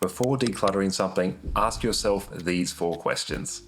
Before decluttering something, ask yourself these 4 questions.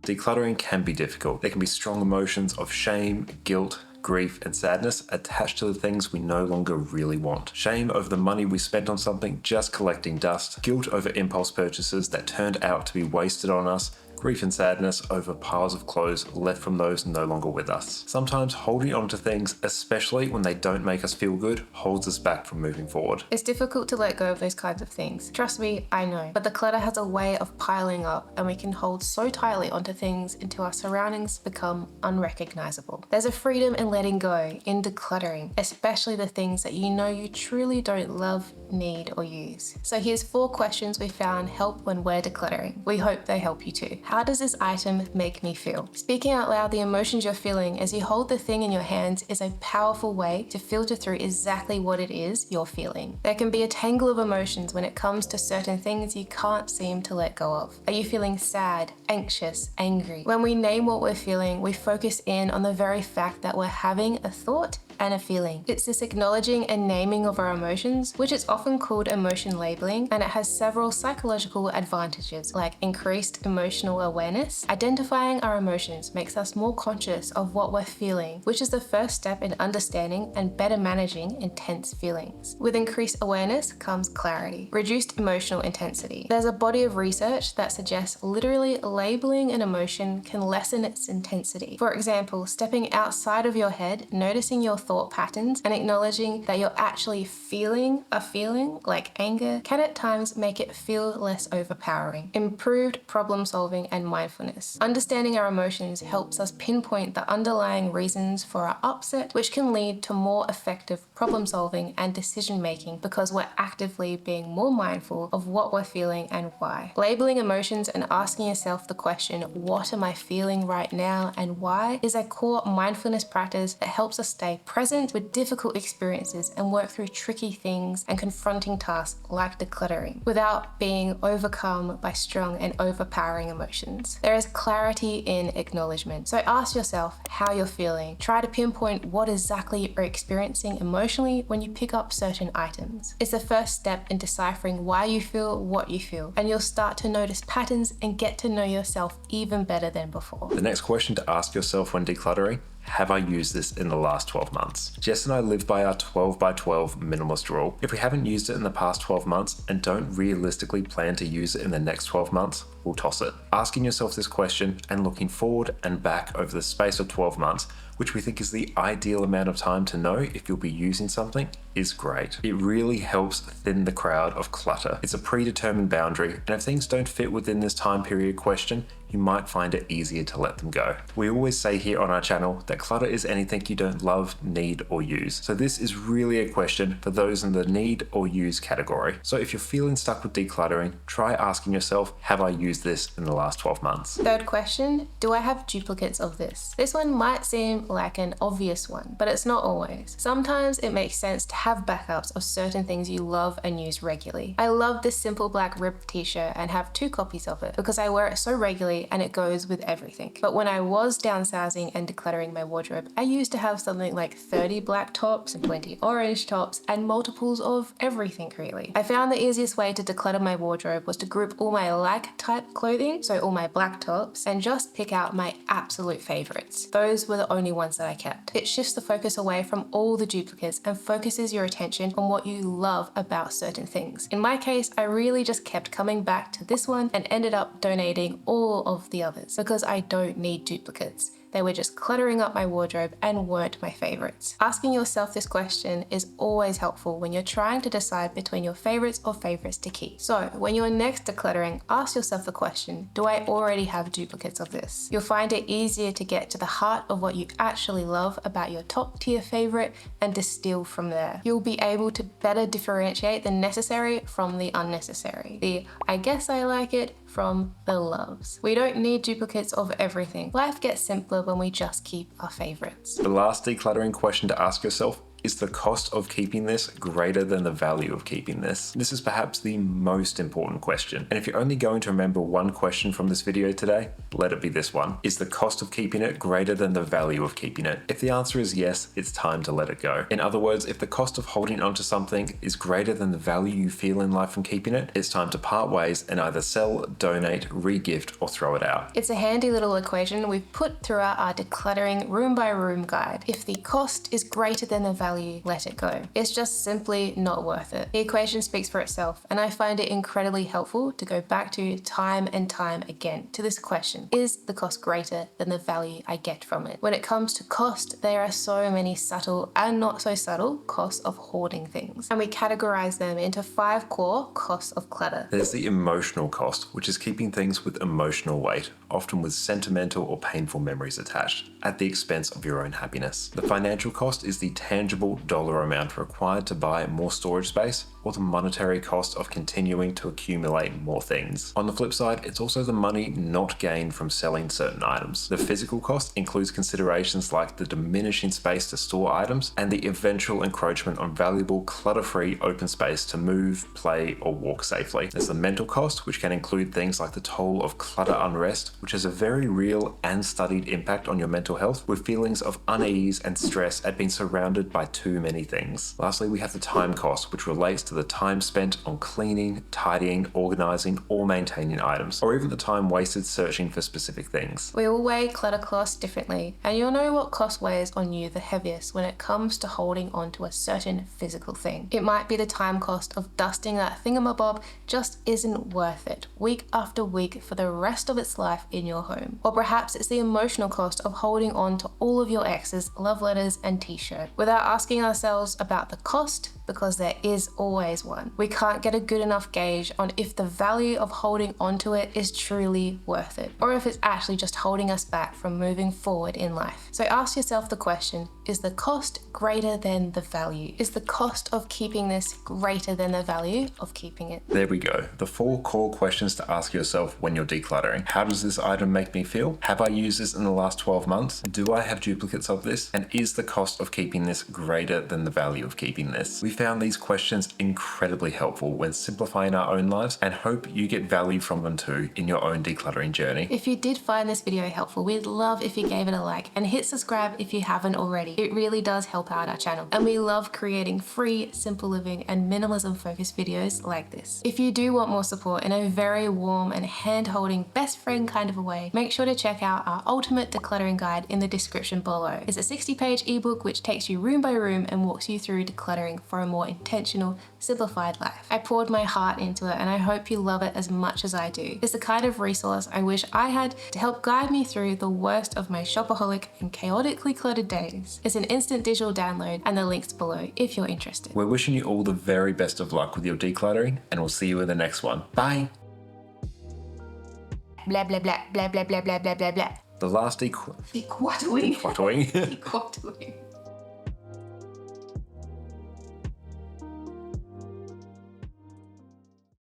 Decluttering can be difficult. There can be strong emotions of shame, guilt, grief, and sadness attached to the things we no longer really want. Shame over the money we spent on something just collecting dust, guilt over impulse purchases that turned out to be wasted on us, grief and sadness over piles of clothes left from those no longer with us. Sometimes holding on to things, especially when they don't make us feel good, holds us back from moving forward. It's difficult to let go of those kinds of things. Trust me, I know. But the clutter has a way of piling up, and we can hold so tightly onto things until our surroundings become unrecognizable. There's a freedom in letting go, in decluttering, especially the things that you know you truly don't love, need, or use. So here's 4 questions we found help when we're decluttering. We hope they help you too. How does this item make me feel? Speaking out loud the emotions you're feeling as you hold the thing in your hands is a powerful way to filter through exactly what it is you're feeling. There can be a tangle of emotions when it comes to certain things you can't seem to let go of. Are you feeling sad, anxious, angry? When we name what we're feeling, we focus in on the very fact that we're having a thought and a feeling. It's this acknowledging and naming of our emotions, which is often called emotion labeling, and it has several psychological advantages like increased emotional awareness. Identifying our emotions makes us more conscious of what we're feeling, which is the first step in understanding and better managing intense feelings. With increased awareness comes clarity, reduced emotional intensity. There's a body of research that suggests literally labeling an emotion can lessen its intensity. For example, stepping outside of your head, noticing your thought patterns, and acknowledging that you're actually feeling a feeling like anger can at times make it feel less overpowering. Improved problem solving and mindfulness. Understanding our emotions helps us pinpoint the underlying reasons for our upset, which can lead to more effective problem solving and decision making because we're actively being more mindful of what we're feeling and why. Labeling emotions and asking yourself the question, what am I feeling right now and why, is a core mindfulness practice that helps us stay present with difficult experiences and work through tricky things and confronting tasks like decluttering without being overcome by strong and overpowering emotions. There is clarity in acknowledgement. So ask yourself how you're feeling. Try to pinpoint what exactly you're experiencing emotionally when you pick up certain items. It's the first step in deciphering why you feel what you feel, and you'll start to notice patterns and get to know yourself even better than before. The next question to ask yourself when decluttering: have I used this in the last 12 months? Jess and I live by our 12 by 12 minimalist rule. If we haven't used it in the past 12 months and don't realistically plan to use it in the next 12 months, we'll toss it. Asking yourself this question and looking forward and back over the space of 12 months, which we think is the ideal amount of time to know if you'll be using something, is great. It really helps thin the crowd of clutter. It's a predetermined boundary, and if things don't fit within this time period question, you might find it easier to let them go. We always say here on our channel that clutter is anything you don't love, need, or use. So this is really a question for those in the need or use category. So if you're feeling stuck with decluttering, try asking yourself, have I used this in the last 12 months? Third question, do I have duplicates of this? This one might seem like an obvious one, but it's not always. Sometimes it makes sense to have backups of certain things you love and use regularly. I love this simple black ribbed t-shirt and have 2 copies of it because I wear it so regularly and it goes with everything. But when I was downsizing and decluttering my wardrobe, I used to have something like 30 black tops and 20 orange tops and multiples of everything really. I found the easiest way to declutter my wardrobe was to group all my like type clothing, so all my black tops, and just pick out my absolute favorites. Those were the only ones that I kept. It shifts the focus away from all the duplicates and focuses your attention on what you love about certain things. In my case, I really just kept coming back to this one and ended up donating all of the others because I don't need duplicates. They were just cluttering up my wardrobe and weren't my favorites. Asking yourself this question is always helpful when you're trying to decide between your favorites or favorites to keep. So when you're next decluttering, ask yourself the question, do I already have duplicates of this? You'll find it easier to get to the heart of what you actually love about your top tier favorite and distill from there. You'll be able to better differentiate the necessary from the unnecessary. The I guess I like it from the loves. We don't need duplicates of everything. Life gets simpler when we just keep our favorites. The last decluttering question to ask yourself Is the cost of keeping this greater than the value of keeping this? This is perhaps the most important question. And if you're only going to remember one question from this video today, let it be this one. Is the cost of keeping it greater than the value of keeping it? If the answer is yes, it's time to let it go. In other words, if the cost of holding onto something is greater than the value you feel in life from keeping it, it's time to part ways and either sell, donate, re-gift, or throw it out. It's a handy little equation we've put throughout our decluttering room by room guide. If the cost is greater than the value, let it go. It's just simply not worth it. The equation speaks for itself, and I find it incredibly helpful to go back to time and time again to this question. Is the cost greater than the value I get from it? When it comes to cost, there are so many subtle and not so subtle costs of hoarding things, and we categorize them into 5 core costs of clutter. There's the emotional cost, which is keeping things with emotional weight, often with sentimental or painful memories attached, at the expense of your own happiness. The financial cost is the tangible dollar amount required to buy more storage space, or the monetary cost of continuing to accumulate more things. On the flip side, it's also the money not gained from selling certain items. The physical cost includes considerations like the diminishing space to store items and the eventual encroachment on valuable, clutter-free open space to move, play, or walk safely. There's the mental cost, which can include things like the toll of clutter unrest, which has a very real and studied impact on your mental health, with feelings of unease and stress at being surrounded by too many things. Lastly, we have the time cost, which relates to the time spent on cleaning, tidying, organizing, or maintaining items, or even the time wasted searching for specific things. We all weigh clutter costs differently, and you'll know what cost weighs on you the heaviest when it comes to holding on to a certain physical thing. It might be the time cost of dusting that thingamabob just isn't worth it, week after week for the rest of its life in your home. Or perhaps it's the emotional cost of holding on to all of your ex's love letters and t-shirts without asking ourselves about the cost, because there is always one. We can't get a good enough gauge on if the value of holding onto it is truly worth it, or if it's actually just holding us back from moving forward in life. So ask yourself the question, is the cost greater than the value? Is the cost of keeping this greater than the value of keeping it? There we go. The 4 core questions to ask yourself when you're decluttering. How does this item make me feel? Have I used this in the last 12 months? Do I have duplicates of this? And is the cost of keeping this greater than the value of keeping this? We found these questions incredibly helpful when simplifying our own lives, and hope you get value from them too in your own decluttering journey. If you did find this video helpful, we'd love if you gave it a like and hit subscribe if you haven't already. It really does help out our channel, and we love creating free, simple living and minimalism focused videos like this. If you do want more support in a very warm and hand-holding best friend kind of a way, make sure to check out our ultimate decluttering guide in the description below. It's a 60-page ebook which takes you room by room and walks you through decluttering for a more intentional, simplified life. I poured my heart into it, and I hope you love it as much as I do. It's the kind of resource I wish I had to help guide me through the worst of my shopaholic and chaotically cluttered days. It's an instant digital download, and the link's below if you're interested. We're wishing you all the very best of luck with your decluttering, and we'll see you in the next one. Bye! Blah blah blah blah blah blah blah blah blah blah. The last Decluttering. decluttering. Decluttering.